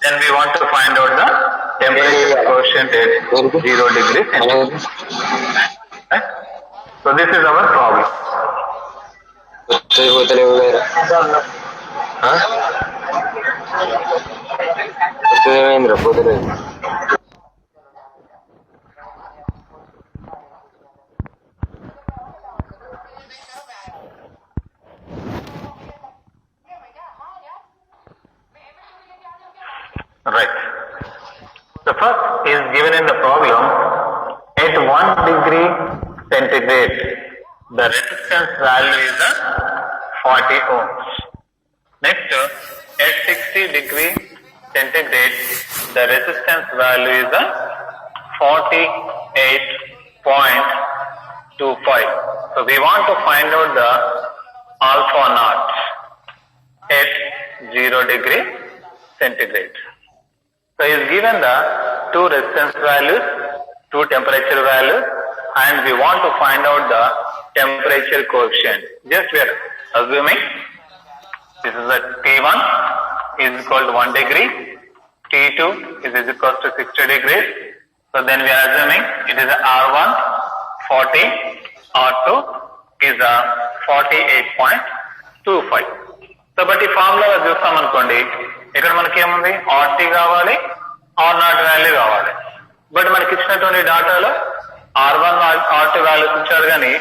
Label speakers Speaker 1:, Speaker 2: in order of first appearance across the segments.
Speaker 1: Then we want to find out the temperature quotient at 0 degrees centigrade. Right? So this is our problem. Right. The first is given in the problem at 1 degree centigrade. The resistance value is 40 ohms. Next, at 60 degree centigrade, the resistance value is 48.25. So we want to find out the alpha naught at 0 degree centigrade. So is given the two resistance values, two temperature values, and we want to find out the temperature coefficient. Just we are assuming this is a T1 is equal to 1 degree, T2 is equal to 60 degrees. So then we are assuming it is a R1 40, R2 is a 48.25. So but ఈ formula చూస్తాం అనుకోండి, ఇక్కడ మనకి ఏముంది RT కావాలి, R0 value కావాలి. But మనకి ఇచ్చినటువంటి డాటాలో R1 RT వాల్యూస్ ఇచ్చారు కానీ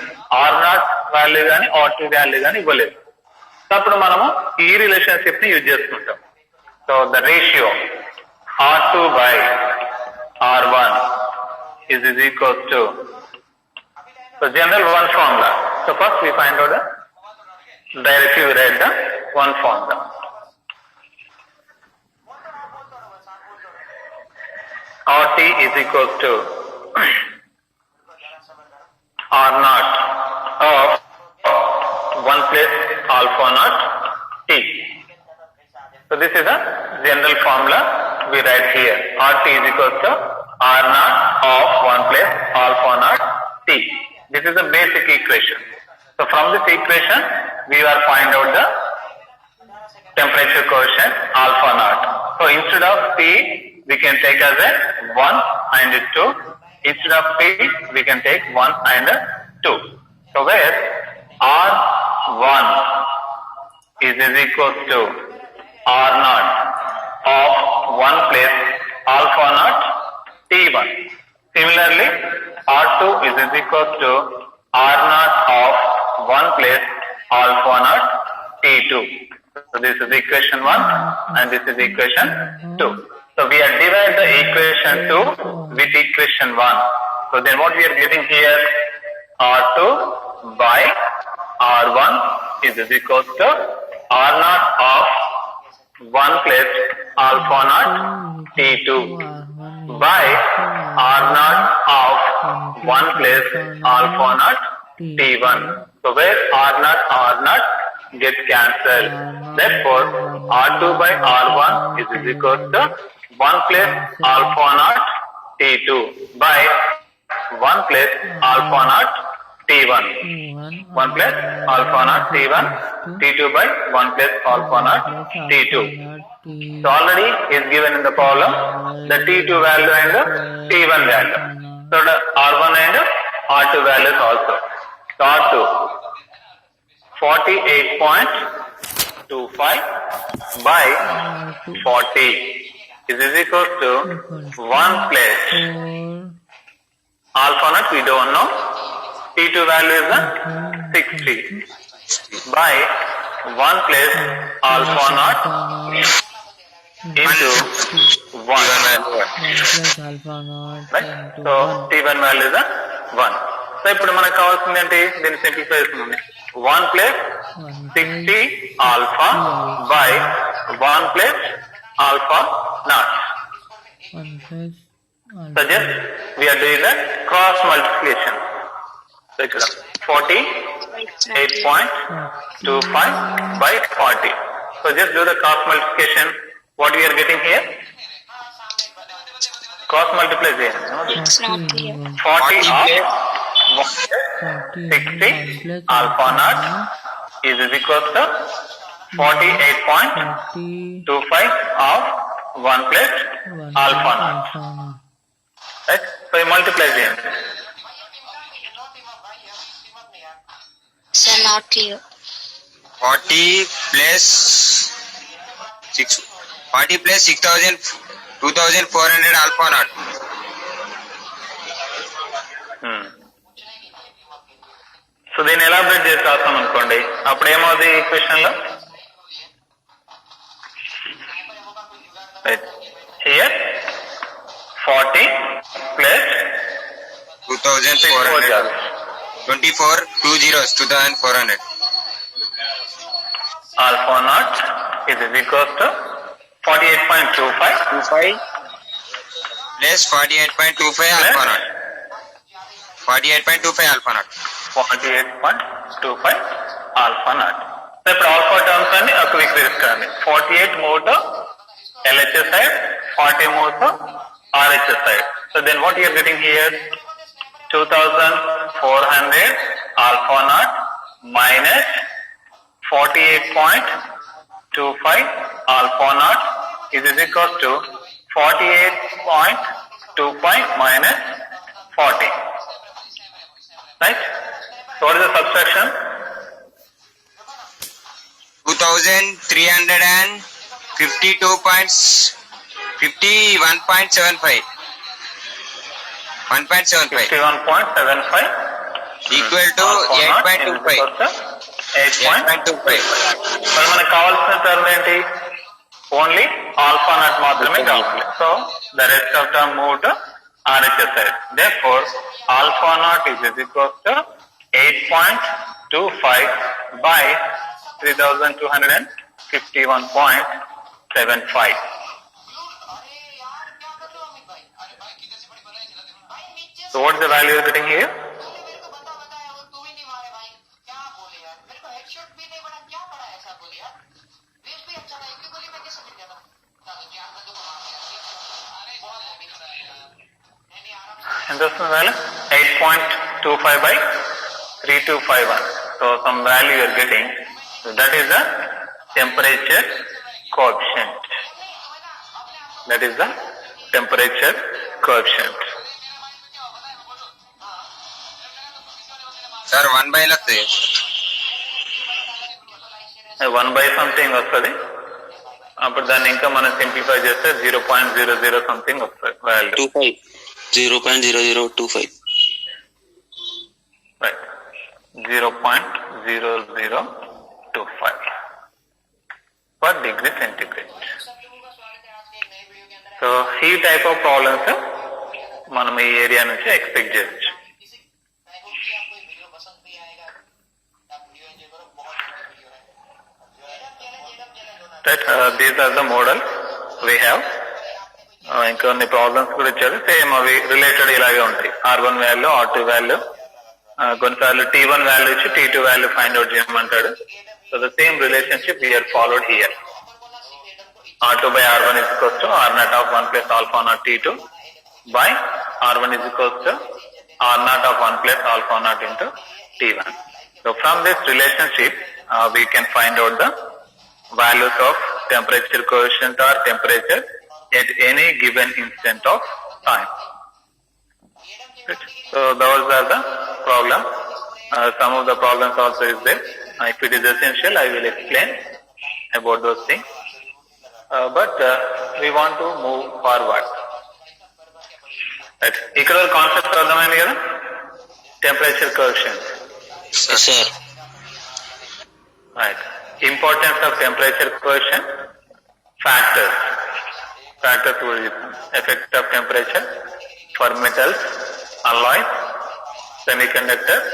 Speaker 1: R0 వాల్యూ కానీ RT వాల్యూ కానీ ఇవ్వలేదు. అప్పుడు మనము ఈ రిలేషన్షిప్ ని యూజ్ చేసుకుంటాం. So the ratio R2 by R1 is equals to, so general one formula. So first we find out the directly we write the one formula. RT is equals to R0 of 1 plus alpha naught T. So this is a general formula we write here. RT is equals to R0 of 1 plus alpha naught T. This is a basic equation. So from this equation we will find out the temperature coefficient alpha naught. So instead of T we can take as a 1 and 2. Instead of T we can take 1 and 2. So where R1 is equals to R0 of 1 plus alpha naught T1. Similarly, R2 is equals to R0 of 1 plus alpha naught T2. So this is equation 1 and this is equation 2. So we are divide the equation 2 with equation 1. So then what we are getting here, R2 by R1 is equals to R0 of 1 plus alpha naught T2 by R0 of 1 plus alpha naught T1. So where R0 get cancelled. Therefore, R2 by R1 is equals to 1 plus alpha naught T2 by 1 plus alpha naught T1. 1 plus alpha naught T1, T2 by 1 plus alpha naught T2. So already is given in the problem the T2 value and the T1 value. So the R1 and R2 values also. So R2 48.25 by 40 is equal to 1 plus alpha naught we don't know. T2 value is 60 by 1 plus alpha naught into 1. Right? So T1 value is 1. So ఇప్పుడు మనకు కావాల్సింది ఏంటి, దీన్ని simplify చేస్తున్నాం. 1 plus 60 alpha by 1 plus alpha naught. So just we are doing the cross multiplication. So ఇక్కడ 48.25 by 40. So just do the cross multiplication. What we are getting here? Cross multiply here. 40 of 60 alpha naught is equal to 48.25 of 1 plus alpha naught. Right? So you multiply them.
Speaker 2: Sir, not clear.
Speaker 3: 40 plus 6,000, 2,400 alpha naught.
Speaker 1: So దీన్ని elaborate చేసి రాస్తాం అనుకోండి, అప్పుడు ఏమవుతుంది equation లో? Here 40 plus
Speaker 3: 2,400. 24 2 zeros 2,400.
Speaker 1: Alpha naught is equals to 48.25
Speaker 3: plus 48.25 alpha naught. 48.25 alpha naught.
Speaker 1: 48.25 alpha naught. So ఇప్పుడు alpha terms అన్ని quick తీసుకోండి. 48 move to LHS side, 40 move to RHS side. So then what you are getting here? 2,400 alpha naught minus 48.25 alpha naught is equals to 48.25 minus 40. Right? So what is the subtraction?
Speaker 3: 2,351.75. 1.75
Speaker 1: 51.75
Speaker 3: equal to 8.25.
Speaker 1: 8.25. మరి మనకు కావాల్సిన term ఏంటి? Only alpha not మాత్రమే కావాలి. So the rest of term move to RHS side. Therefore, alpha naught is equals to 8.25 by 3,251.75. So what is the value you are getting here? ఎంత వస్తుంది value? 8.25 by 3251. So some value you are getting. So that is the temperature coefficient. That is the temperature coefficient.
Speaker 3: Sir, 1 by लगते हैं.
Speaker 1: 1 by something వస్తుంది. అప్పుడు దాన్ని ఇంకా మనం simplify చేస్తే 0.00 సంథింగ్ వస్తుంది value.
Speaker 4: 0.0025.
Speaker 1: Right. 0.0025 per degree centigrade. So ఈ టైప్ ఆఫ్ ప్రాబ్లమ్స్ మనం ఈ ఏరియా నుంచి ఎక్స్పెక్ట్ చేయొచ్చు. Right. These are the models we have. ఇంకొన్ని ప్రాబ్లమ్స్ కూడా ఇచ్చారు, సేమ్ అవి రిలేటెడ్ ఇలాగే ఉంటాయి. R1 వాల్యూ, R2 వాల్యూ, కొన్నిసార్లు T1 వాల్యూ ఇచ్చి T2 వాల్యూ ఫైండ్ అవుట్ చేయమంటాడు. So the same relationship we are followed here. R2 by R1 is equals to R naught of 1 plus alpha naught T2 by R1 is equals to R naught of 1 plus alpha naught into T1. So from this relationship we can find out the values of temperature coefficient or temperature at any given instant of time. Right. So those are the problem. Some of the problems also is there. If it is essential, I will explain about those things. But we want to move forward. Right. ఇక్కడ concept అర్థమైంది కదా, temperature coefficient.
Speaker 4: Yes, sir.
Speaker 1: Right. Importance of temperature coefficient, factors. Factors will be effect of temperature for metals, alloys, semiconductors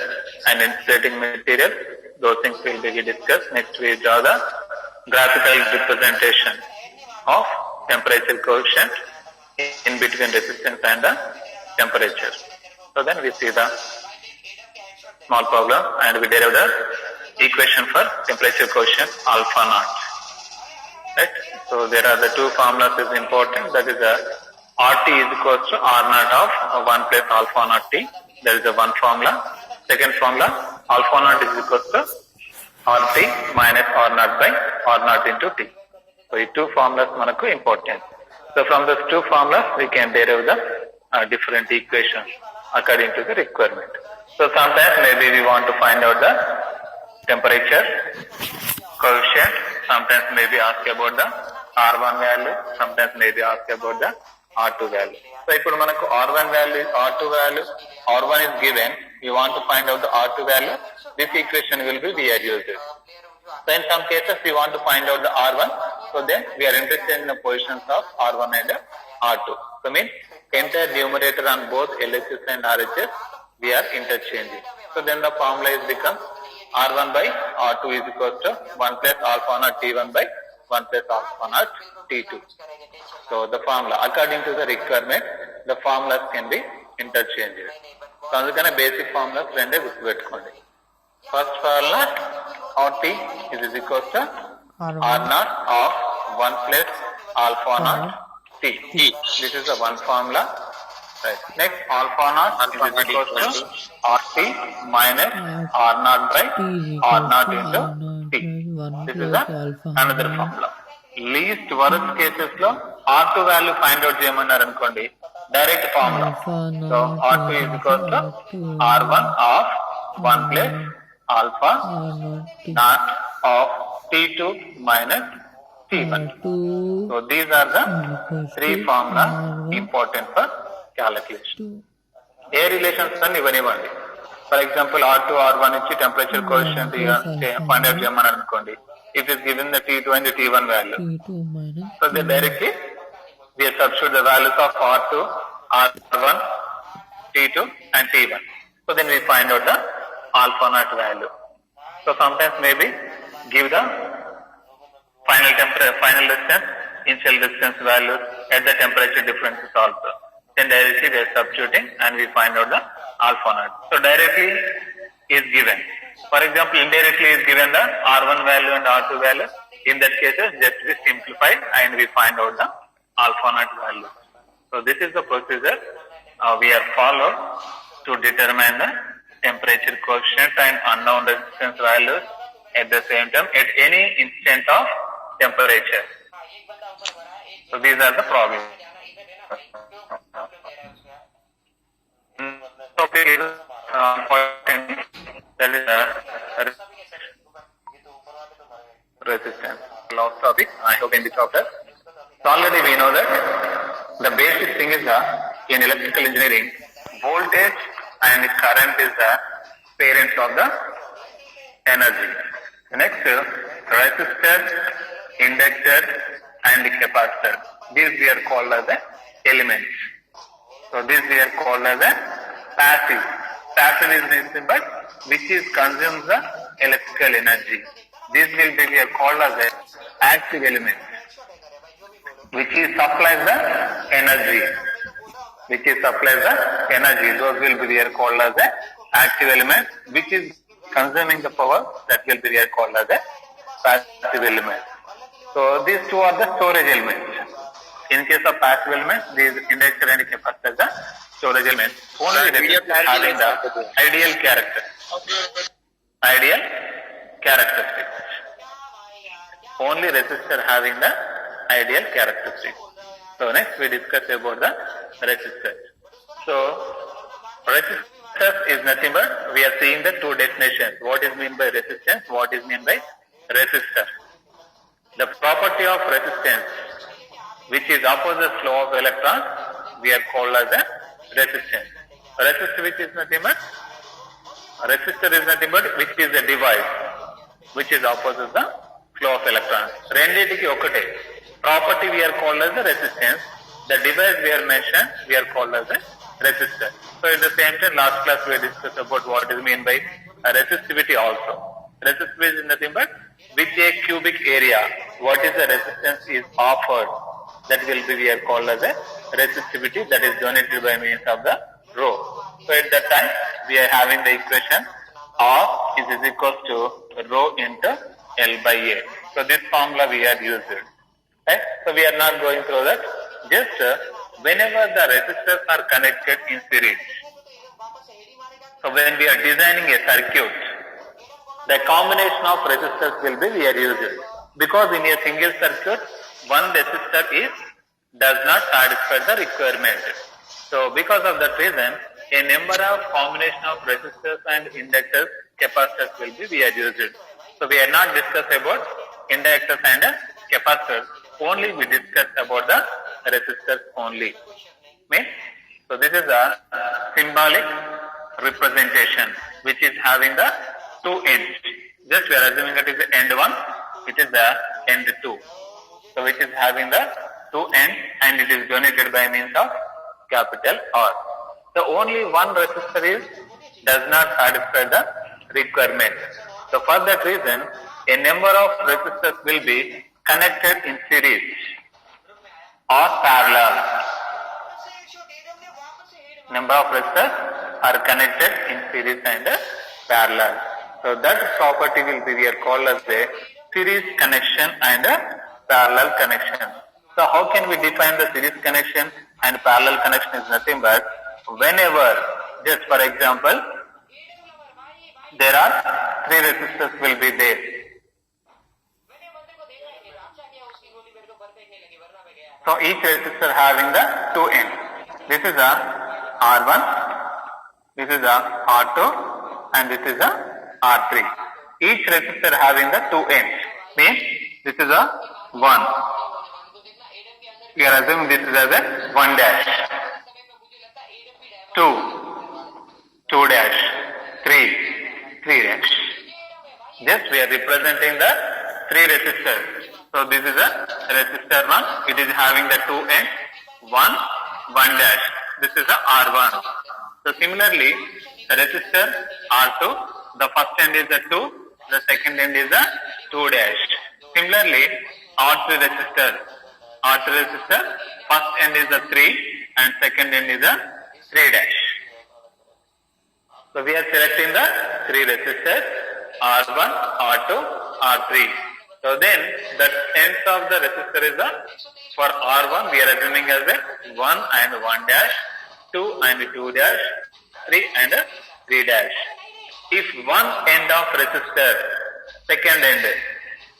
Speaker 1: and insulating materials. Those things will be discussed. Next we draw the graphical representation of temperature coefficient in between resistance and the temperature. So then we see the small problem and we derive the equation for temperature coefficient alpha naught. Right? So there are the two formulas is important. That is RT is equals to R naught of 1 plus alpha naught T. There is a one formula. Second formula, alpha naught is equals to RT minus R naught by R naught into T. So ఈ two formulas మనకు important. So from those two formulas we can derive the different equations according to the requirement. So sometimes maybe we want to find out the temperature coefficient, sometimes maybe ask about the R1 value, sometimes maybe ask about the R2 value. So ఇప్పుడు మనకు R1 value, R2 value, R1 is given, we want to find out the R2 value, this equation will be we are used. So in some cases we want to find out the R1, so then we are interested in the positions of R1 and R2. So means entire numerator on both LHS and RHS we are interchanging. So then the formula is becomes R1 by R2 is equal to 1 plus alpha naught T1 by 1 plus alpha naught T2. So the formula according to the requirement the formulas can be interchanged. So అందుకనే basic formulas రెండే గుర్తుపెట్టుకోండి. First formula RT is equal to R naught of 1 plus alpha naught T. This is the one formula. Right. Next alpha naught is equal to RT minus R naught by R naught into T. This is the another formula. Least worst cases లో R2 value find out చేయమన్నారు అనుకోండి, direct formula. So R2 is equal to R1 of 1 plus alpha naught of T2 minus T1. So these are the three formulas important for calculation. A relations అన్ని ఇవ్వనివ్వండి. For example R2 R1 ఇచ్చి temperature coefficient find out చేయమని అనుకోండి. It is given the T2 and the T1 value. So they directly we substitute the values of R2, R1, T2 and T1. So then we find out the alpha naught value. So sometimes maybe give the final distance, initial distance values at the temperature differences also. Then directly they are substituting and we find out the alpha naught. So directly is given. For example, indirectly is given the R1 value and R2 value. In that case, just we simplify and we find out the alpha naught value. So this is the procedure we are followed to determine the temperature coefficient and unknown resistance values at the same time at any instant of temperature. So these are the problems. Topic is that is resistance. Last topic, I hope in the chapter. So already we know that the basic thing is in electrical engineering, voltage and current is the parents of the energy. Next, resistor, inductor and capacitor. These we are called as the elements. So these we are called as a passive. Passive is nothing but which is consumes the electrical energy. This will be we are called as a active element, which is supplies the energy. Which is supplies the energy. Those will be we are called as a active element, which is consuming the power. That will be we are called as a passive element. So these two are the storage elements. In case of passive elements, these inductor and capacitor are the storage elements. Only resistor having the ideal character. Ideal characteristics. Only resistor having the ideal characteristics. So next we discuss about the resistor. So resistance is nothing but we are seeing the two definitions. What is meant by resistance? What is meant by resistor? The property of resistance, which is opposite flow of electrons, we are called as a resistance. Resistor which is nothing but which is a device which is opposite the flow of electrons. Renditiki okate. Property we are called as a resistance. The device we are mentioned we are called as a resistor. So at the same time last class we discussed about what is meant by resistivity also. Resistivity is nothing but with a cubic area what is the resistance is offered. That will be we are called as a resistivity, that is donated by means of the rho. So at that time we are having the equation R is equal to rho into L by A. So this formula we are used. Right? So we are not going through that. Just whenever the resistors are connected in series. So when we are designing a circuit, the combination of resistors will be we are using. because in a single circuit, one resistor does not satisfy the requirement. So because of that reason, a number of combination of resistors and inductors, capacitors will be we are used. So we are not discussed about inductors and capacitors. Only we discussed about the resistors only. So this is a symbolic representation which is having the two ends. Just we are assuming that is the end one, it is the end two. So which is having the two ends and it is donated by means of capital R. So only one resistor does not satisfy the requirement. So for that reason, a number of resistors will be connected in series or parallel. Number of resistors are connected in series and parallel. So that property will be called as a series connection and a parallel connection. So how can we define the series connection and parallel connection is nothing but whenever, just for example, there are three resistors will be there. So each resistor having the two ends. This is a R1, this is a R2 and this is a R3. Each resistor having the two ends. Means this is a 1. We are assuming this is as a 1 dash. 2, 2 dash, 3, 3 dash. Just we are representing the three resistors. So this is a resistor 1. It is having the two ends. 1, 1 dash. This is a R1. So similarly, the resistor R2, the first end is a 2, the second end is a 2 dash. Similarly, R3 resistor, first end is a 3 and second end is a 3 dash. So we are selecting the three resistors R1, R2, R3. So then the ends of the resistor is a, for R1 we are assuming as a 1 and 1 dash, 2 and 2 dash, 3 and 3 dash. If one end of resistor, second end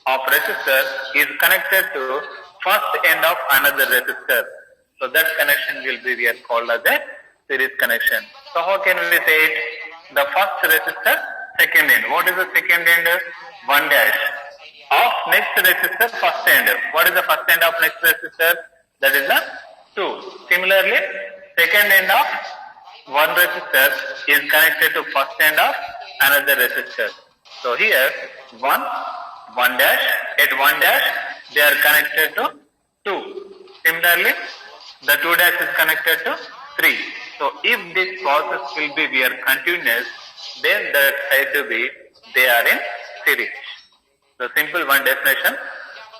Speaker 1: of resistor is connected to first end of another resistor, so that connection will be called as a series connection. So how can we say it? The first resistor, second end. What is the second end? 1 dash. Of next resistor, first end. What is the first end of next resistor? That is a 2. Similarly, second end of one resistor is connected to first end of another resistor. So here 1 dash, at 1 dash they are connected to 2. Similarly, the 2 dash is connected to 3. So if this process will be continuous, then that side to be they are in series. So simple one definition.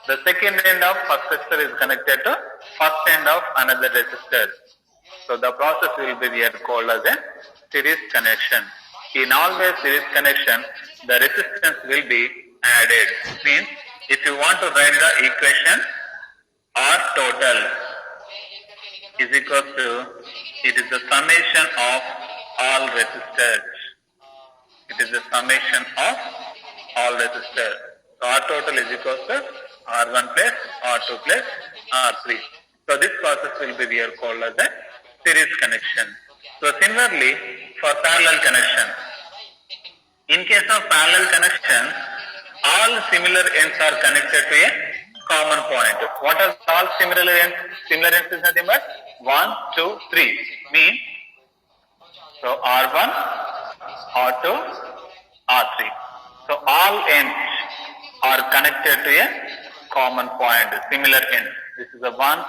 Speaker 1: The second end of first resistor is connected to first end of another resistor. So the process will be called as a series connection. In always series connection, the resistance will be added. Means if you want to write the equation, R total is equal to, it is the summation of all resistors. It is the summation of all resistors. So R total is equal to R1 plus R2 plus R3. So this process will be called as a series connection. So similarly, for parallel connection, in case of parallel connection, all similar ends are connected to a common point. What are all similar ends? Similar ends is nothing but 1, 2, 3. Means, so R1, R2, R3. So all ends are connected to a common point, similar ends. This is a 1,